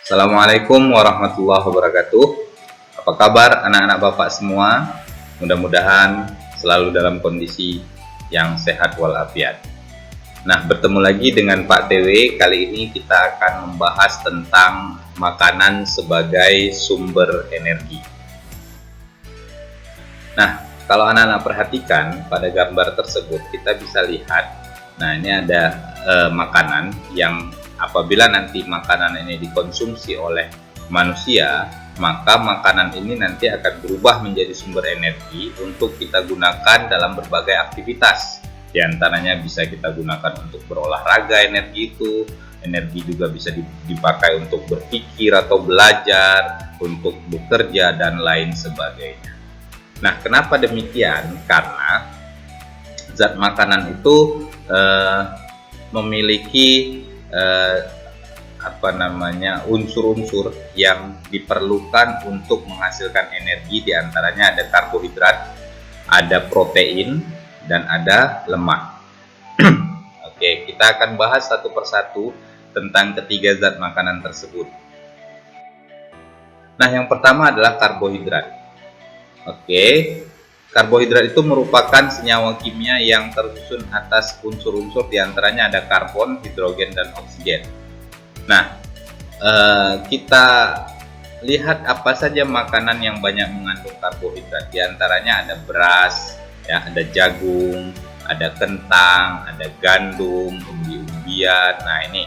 Assalamualaikum warahmatullahi wabarakatuh. Apa kabar anak-anak Bapak semua? Mudah-mudahan selalu dalam kondisi yang sehat walafiat. Nah, bertemu lagi dengan Pak TW. Kali ini kita akan membahas tentang makanan sebagai sumber energi. Nah, kalau anak-anak perhatikan pada gambar tersebut, kita bisa lihat. Nah, ini ada makanan yang apabila nanti makanan ini dikonsumsi oleh manusia, maka makanan ini nanti akan berubah menjadi sumber energi untuk kita gunakan dalam berbagai aktivitas. Di antaranya bisa kita gunakan untuk berolahraga, energi juga bisa dipakai untuk berpikir atau belajar, untuk bekerja dan lain sebagainya. Nah, kenapa demikian? Karena zat makanan itu memiliki unsur-unsur yang diperlukan untuk menghasilkan energi. Diantaranya ada karbohidrat, ada protein, dan ada lemak. Oke, kita akan bahas satu persatu tentang ketiga zat makanan tersebut. Nah, yang pertama adalah karbohidrat. Oke, karbohidrat itu merupakan senyawa kimia yang tersusun atas unsur-unsur, diantaranya ada karbon, hidrogen, dan oksigen. Nah, kita lihat apa saja makanan yang banyak mengandung karbohidrat. Diantaranya ada beras, ya, ada jagung, ada kentang, ada gandum, umbi-umbian. Nah, ini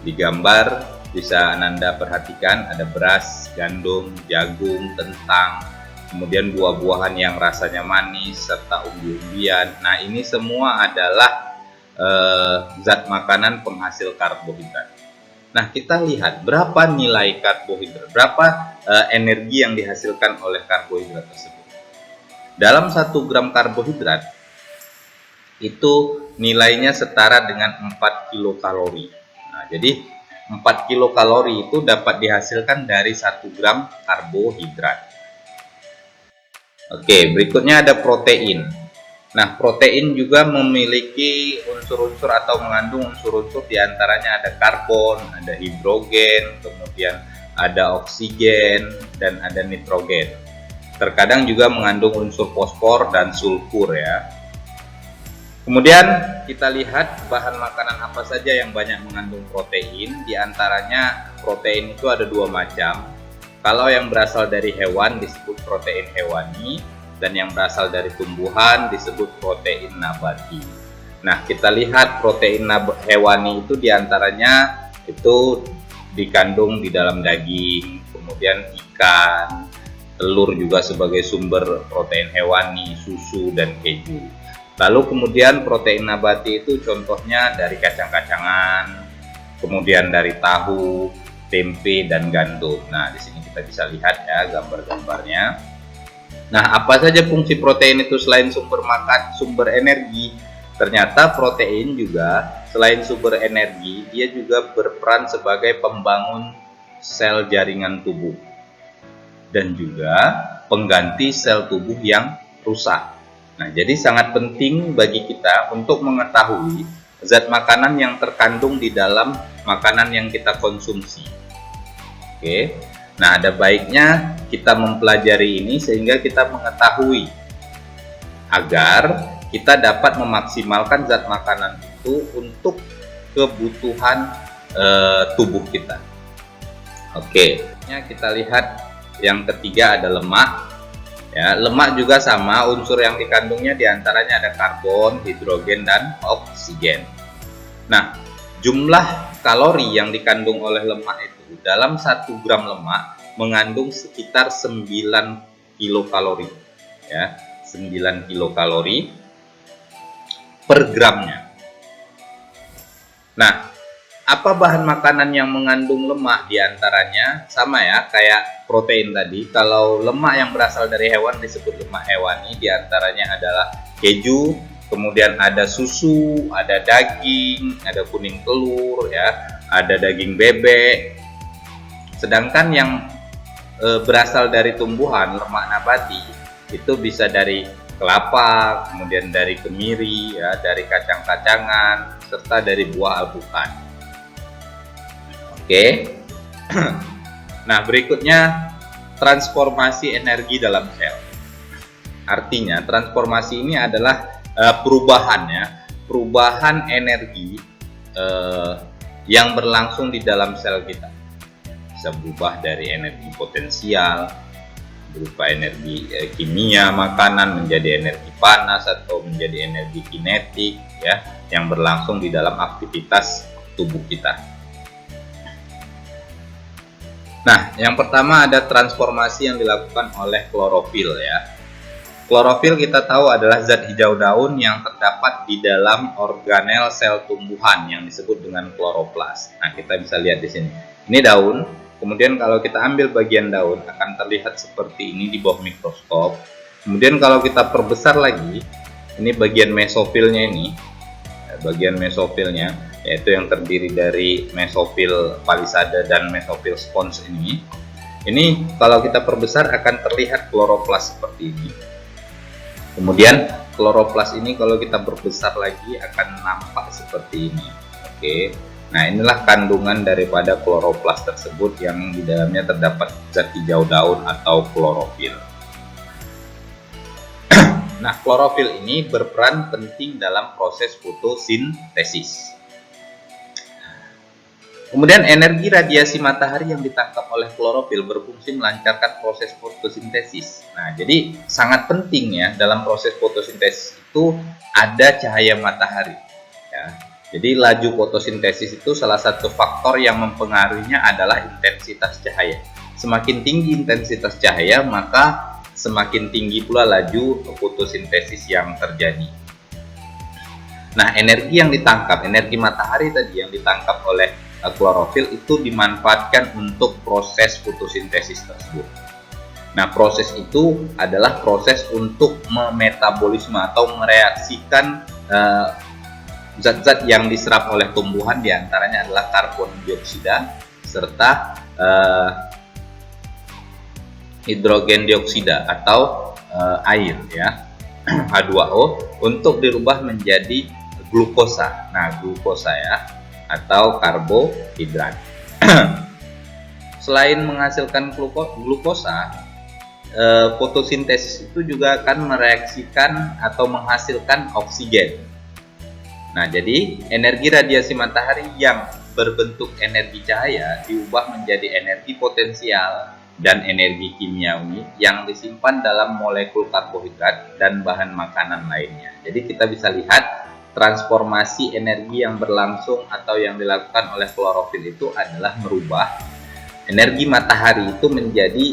di gambar bisa Anda perhatikan, ada beras, gandum, jagung, kentang, kemudian buah-buahan yang rasanya manis, serta umbi-umbian. Nah, ini semua adalah zat makanan penghasil karbohidrat. Nah, kita lihat berapa nilai karbohidrat, berapa energi yang dihasilkan oleh karbohidrat tersebut. Dalam 1 gram karbohidrat, itu nilainya setara dengan 4 kilokalori. Nah, jadi 4 kilokalori itu dapat dihasilkan dari 1 gram karbohidrat. Oke, berikutnya ada protein. Nah, protein juga memiliki unsur-unsur atau mengandung unsur-unsur, diantaranya ada karbon, ada hidrogen, kemudian ada oksigen, dan ada nitrogen. Terkadang juga mengandung unsur fosfor dan sulfur, ya. Kemudian kita lihat bahan makanan apa saja yang banyak mengandung protein. Diantaranya protein itu ada 2 macam. Kalau yang berasal dari hewan disebut protein hewani, dan yang berasal dari tumbuhan disebut protein nabati. Nah, kita lihat protein hewani itu diantaranya itu dikandung di dalam daging, kemudian ikan, telur juga sebagai sumber protein hewani, susu, dan keju. Lalu kemudian protein nabati itu contohnya dari kacang-kacangan, kemudian dari tahu, tempe, dan gandum. Nah, di sini kita bisa lihat ya gambar-gambarnya. Nah, apa saja fungsi protein itu selain sumber energi? Ternyata protein juga selain sumber energi, dia juga berperan sebagai pembangun sel jaringan tubuh dan juga pengganti sel tubuh yang rusak. Nah, jadi sangat penting bagi kita untuk mengetahui zat makanan yang terkandung di dalam makanan yang kita konsumsi. Oke. Nah, ada baiknya kita mempelajari ini sehingga kita mengetahui agar kita dapat memaksimalkan zat makanan itu untuk kebutuhan tubuh kita. Oke, kita lihat yang ketiga ada lemak. Ya, lemak juga sama, unsur yang dikandungnya diantaranya ada karbon, hidrogen, dan oksigen. Nah, jumlah kalori yang dikandung oleh lemak itu dalam 1 gram lemak mengandung sekitar 9 kilokalori, ya, 9 kilokalori per gramnya. Nah, apa bahan makanan yang mengandung lemak? Diantaranya sama ya, kayak protein tadi. Kalau lemak yang berasal dari hewan disebut lemak hewani, diantaranya adalah keju, kemudian ada susu, ada daging, ada kuning telur, ya, ada daging bebek. Sedangkan yang berasal dari tumbuhan, lemak nabati, itu bisa dari kelapa, kemudian dari kemiri, ya, dari kacang-kacangan, serta dari buah alpukat. Oke. Nah, berikutnya transformasi energi dalam sel. Artinya, transformasi ini adalah perubahan energi yang berlangsung di dalam sel kita. Bisa berubah dari energi potensial, berupa energi kimia makanan menjadi energi panas atau menjadi energi kinetik ya, yang berlangsung di dalam aktivitas tubuh kita. Nah, yang pertama ada transformasi yang dilakukan oleh klorofil ya. Klorofil kita tahu adalah zat hijau daun yang terdapat di dalam organel sel tumbuhan yang disebut dengan kloroplas. Nah, kita bisa lihat di sini. Ini daun, kemudian kalau kita ambil bagian daun akan terlihat seperti ini di bawah mikroskop. Kemudian kalau kita perbesar lagi, ini bagian mesofilnya ini. Bagian mesofilnya yaitu yang terdiri dari mesofil palisade dan mesofil spons ini. Ini kalau kita perbesar akan terlihat kloroplas seperti ini. Kemudian kloroplas ini kalau kita perbesar lagi akan nampak seperti ini. Oke. Nah, inilah kandungan daripada kloroplas tersebut yang di dalamnya terdapat zat hijau daun atau klorofil. Nah, klorofil ini berperan penting dalam proses fotosintesis. Kemudian energi radiasi matahari yang ditangkap oleh klorofil berfungsi melancarkan proses fotosintesis. Nah, jadi sangat penting ya dalam proses fotosintesis itu ada cahaya matahari. Ya. Jadi laju fotosintesis itu salah satu faktor yang mempengaruhinya adalah intensitas cahaya. Semakin tinggi intensitas cahaya, maka semakin tinggi pula laju fotosintesis yang terjadi. Nah, energi yang ditangkap, energi matahari tadi yang ditangkap oleh klorofil itu dimanfaatkan untuk proses fotosintesis tersebut. Nah, proses itu adalah proses untuk memetabolisme atau mereaksikan zat-zat yang diserap oleh tumbuhan, diantaranya adalah karbon dioksida serta hidrogen dioksida atau air ya, H2O, untuk dirubah menjadi glukosa. Nah, glukosa ya, atau karbohidrat. Selain menghasilkan glukosa, fotosintesis itu juga akan mereaksikan atau menghasilkan oksigen. Nah, jadi energi radiasi matahari yang berbentuk energi cahaya diubah menjadi energi potensial dan energi kimiawi yang disimpan dalam molekul karbohidrat dan bahan makanan lainnya. Jadi kita bisa lihat transformasi energi yang berlangsung atau yang dilakukan oleh klorofil itu adalah merubah energi matahari itu menjadi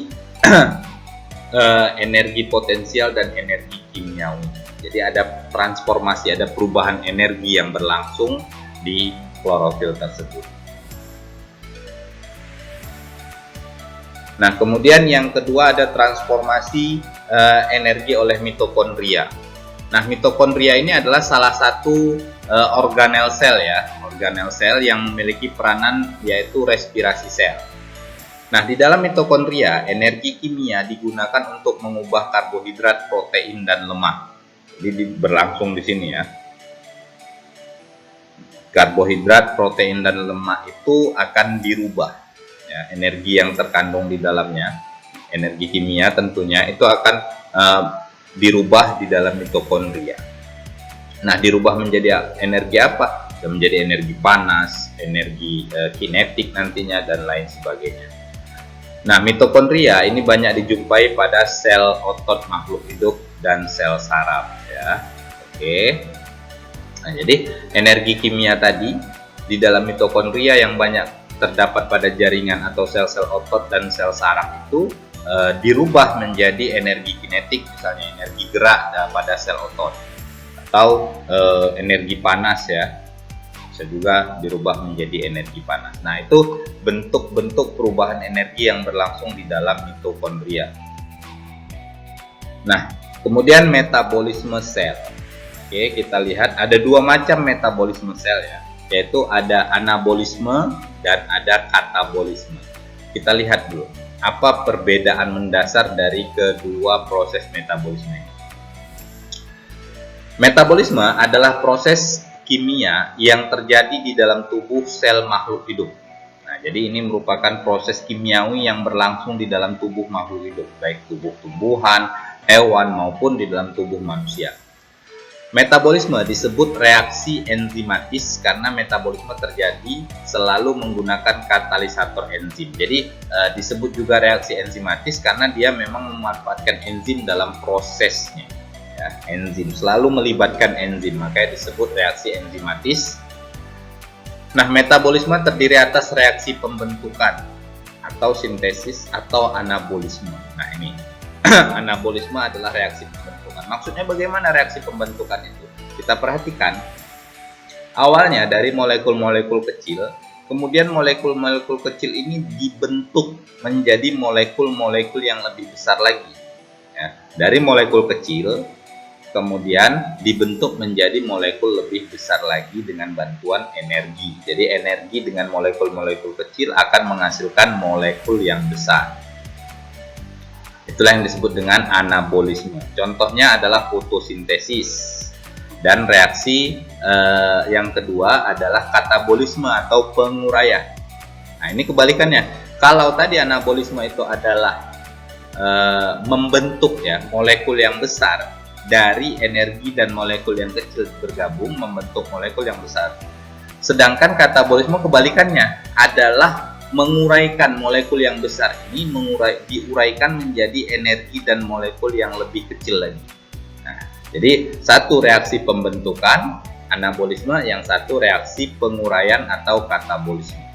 energi potensial dan energi kimiawi. Jadi ada transformasi, ada perubahan energi yang berlangsung di klorofil tersebut. Nah, kemudian yang kedua ada transformasi energi oleh mitokondria. Nah, mitokondria ini adalah salah satu organel sel ya, organel sel yang memiliki peranan yaitu respirasi sel. Nah, di dalam mitokondria, energi kimia digunakan untuk mengubah karbohidrat, protein, dan lemak. Jadi berlangsung di sini ya. Karbohidrat, protein, dan lemak itu akan dirubah. Ya, energi yang terkandung di dalamnya, energi kimia tentunya itu akan dirubah di dalam mitokondria. Nah, dirubah menjadi energi apa? Menjadi energi panas, energi kinetik nantinya, dan lain sebagainya. Nah, mitokondria ini banyak dijumpai pada sel otot makhluk hidup dan sel saraf ya. Oke. Nah, jadi energi kimia tadi di dalam mitokondria yang banyak terdapat pada jaringan atau sel-sel otot dan sel saraf itu dirubah menjadi energi kinetik, misalnya energi gerak pada sel otot, atau energi panas ya, bisa juga dirubah menjadi energi panas. Nah, itu bentuk-bentuk perubahan energi yang berlangsung di dalam mitokondria. Nah, kemudian metabolisme sel. Oke, kita lihat ada dua macam metabolisme sel ya, yaitu ada anabolisme dan ada katabolisme. Kita lihat dulu apa perbedaan mendasar dari kedua proses metabolisme ini. Metabolisme adalah proses kimia yang terjadi di dalam tubuh sel makhluk hidup. Nah, Jadi ini merupakan proses kimiawi yang berlangsung di dalam tubuh makhluk hidup, baik tubuh tumbuhan, hewan, maupun di dalam tubuh manusia. Metabolisme disebut reaksi enzimatis karena metabolisme terjadi selalu menggunakan katalisator enzim. Jadi disebut juga reaksi enzimatis karena dia memang memanfaatkan enzim dalam prosesnya. Ya, enzim selalu melibatkan enzim, makanya disebut reaksi enzimatis. Nah, metabolisme terdiri atas reaksi pembentukan atau sintesis atau anabolisme. Nah, ini anabolisme adalah reaksi pembentukan. Maksudnya bagaimana reaksi pembentukan itu? Kita perhatikan, awalnya dari molekul-molekul kecil, kemudian molekul-molekul kecil ini dibentuk menjadi molekul-molekul yang lebih besar lagi. Ya, dari molekul kecil, kemudian dibentuk menjadi molekul lebih besar lagi dengan bantuan energi. Jadi energi dengan molekul-molekul kecil akan menghasilkan molekul yang besar. Itulah yang disebut dengan anabolisme. Contohnya adalah fotosintesis. Dan reaksi yang kedua adalah katabolisme atau penguraian. Nah, ini kebalikannya. Kalau tadi anabolisme itu adalah membentuk ya molekul yang besar dari energi dan molekul yang kecil bergabung membentuk molekul yang besar. Sedangkan katabolisme kebalikannya adalah menguraikan molekul yang besar ini diuraikan menjadi energi dan molekul yang lebih kecil lagi. Nah, jadi satu reaksi pembentukan anabolisme, yang satu reaksi penguraian atau katabolisme.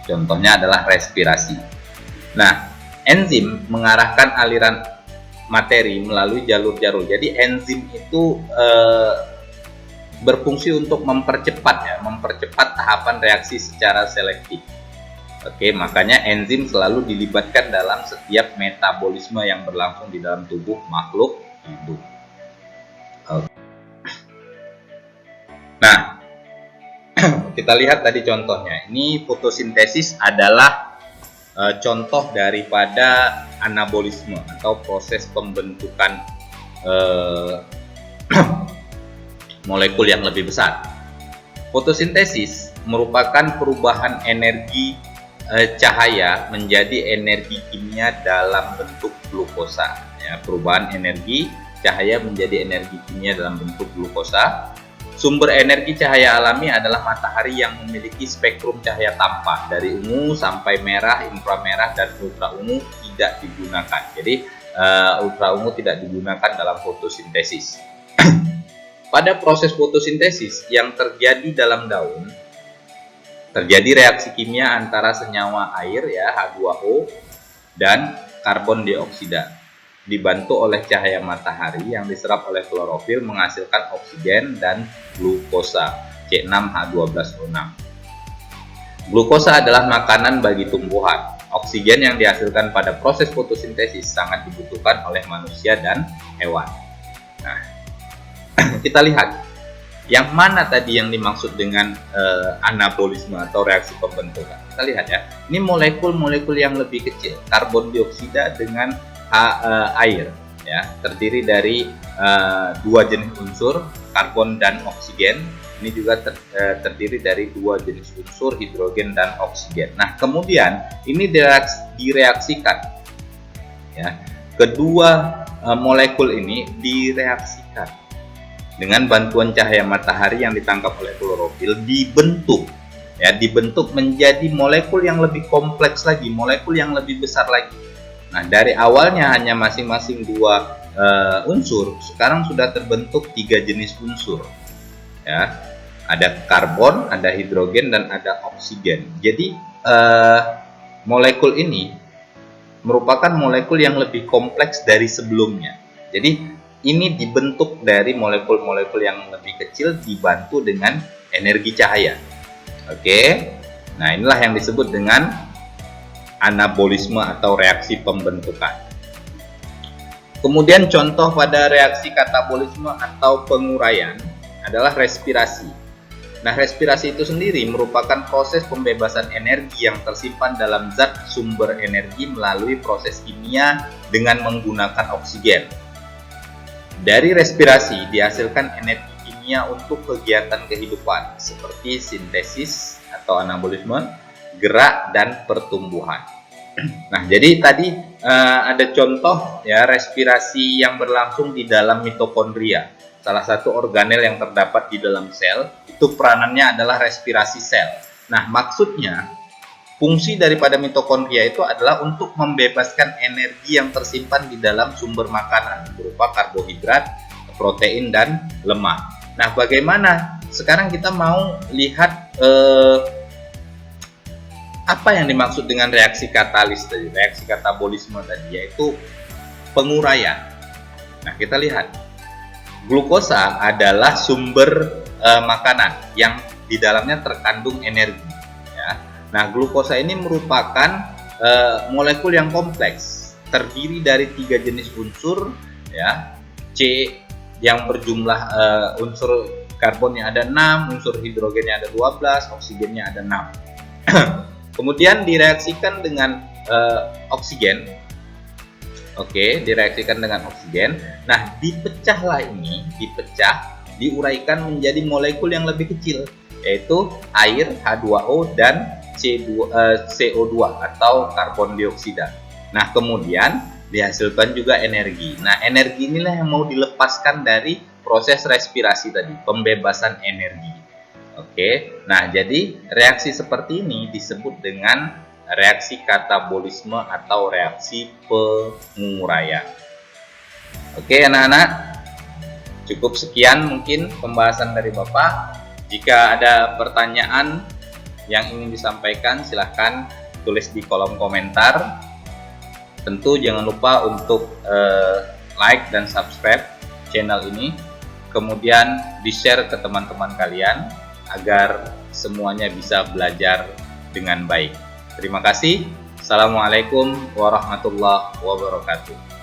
Contohnya adalah respirasi. Nah, enzim mengarahkan aliran materi melalui jalur-jalur. Jadi enzim itu berfungsi untuk mempercepat tahapan reaksi secara selektif. Oke, makanya enzim selalu dilibatkan dalam setiap metabolisme yang berlangsung di dalam tubuh makhluk hidup. Oke. Nah, kita lihat tadi contohnya. Ini fotosintesis adalah contoh daripada anabolisme atau proses pembentukan molekul yang lebih besar. Fotosintesis merupakan perubahan energi cahaya menjadi energi kimia dalam bentuk glukosa. Ya, perubahan energi cahaya menjadi energi kimia dalam bentuk glukosa. Sumber energi cahaya alami adalah matahari yang memiliki spektrum cahaya tampak dari ungu sampai merah, inframerah, dan ultra ungu tidak digunakan. Jadi ultra ungu tidak digunakan dalam fotosintesis. Pada proses fotosintesis yang terjadi dalam daun, terjadi reaksi kimia antara senyawa air ya H2O dan karbon dioksida dibantu oleh cahaya matahari yang diserap oleh klorofil menghasilkan oksigen dan glukosa C6H12O6. Glukosa adalah makanan bagi tumbuhan. Oksigen yang dihasilkan pada proses fotosintesis sangat dibutuhkan oleh manusia dan hewan. Nah, kita lihat yang mana tadi yang dimaksud dengan anabolisme atau reaksi pembentukan. Kita lihat ya, ini molekul-molekul yang lebih kecil, karbon dioksida dengan air, ya, terdiri dari dua jenis unsur, karbon dan oksigen. Ini juga terdiri dari dua jenis unsur, hidrogen dan oksigen. Nah, kemudian ini direaksikan, ya, kedua molekul ini direaksikan dengan bantuan cahaya matahari yang ditangkap oleh klorofil, dibentuk menjadi molekul yang lebih kompleks lagi, molekul yang lebih besar lagi. Nah, dari awalnya hanya masing-masing dua unsur, sekarang sudah terbentuk tiga jenis unsur. Ya, ada karbon, ada hidrogen, dan ada oksigen. Jadi molekul ini merupakan molekul yang lebih kompleks dari sebelumnya. Jadi ini dibentuk dari molekul-molekul yang lebih kecil dibantu dengan energi cahaya. Oke. Nah, inilah yang disebut dengan anabolisme atau reaksi pembentukan. Kemudian contoh pada reaksi katabolisme atau penguraian adalah respirasi. Nah, respirasi itu sendiri merupakan proses pembebasan energi yang tersimpan dalam zat sumber energi melalui proses kimia dengan menggunakan oksigen. Dari respirasi dihasilkan energi kimia untuk kegiatan kehidupan seperti sintesis atau anabolisme, gerak, dan pertumbuhan. Nah, jadi tadi ada contoh ya respirasi yang berlangsung di dalam mitokondria. Salah satu organel yang terdapat di dalam sel, itu peranannya adalah respirasi sel. Nah, maksudnya fungsi daripada mitokondria itu adalah untuk membebaskan energi yang tersimpan di dalam sumber makanan berupa karbohidrat, protein, dan lemak. Nah, bagaimana? Sekarang kita mau lihat apa yang dimaksud dengan reaksi katalis tadi, reaksi katabolisme tadi, yaitu penguraian. Nah, kita lihat. Glukosa adalah sumber makanan yang di dalamnya terkandung energi. Ya. Nah, glukosa ini merupakan molekul yang kompleks, terdiri dari 3 jenis unsur, ya. C yang berjumlah unsur karbonnya ada 6, unsur hidrogennya ada 12, oksigennya ada 6. Kemudian direaksikan dengan oksigen. Oke, direaksikan dengan oksigen. Nah, diuraikan menjadi molekul yang lebih kecil, yaitu air, H2O, dan CO2 atau karbon dioksida. Nah, kemudian dihasilkan juga energi. Nah, energi inilah yang mau dilepaskan dari proses respirasi tadi, pembebasan energi. Oke, nah jadi reaksi seperti ini disebut dengan reaksi katabolisme atau reaksi penguraian. Oke anak-anak, cukup sekian mungkin pembahasan dari Bapak. Jika ada pertanyaan yang ingin disampaikan, silahkan tulis di kolom komentar. Tentu jangan lupa untuk like dan subscribe channel ini, kemudian di-share ke teman-teman kalian agar semuanya bisa belajar dengan baik. Terima kasih. Assalamualaikum warahmatullahi wabarakatuh.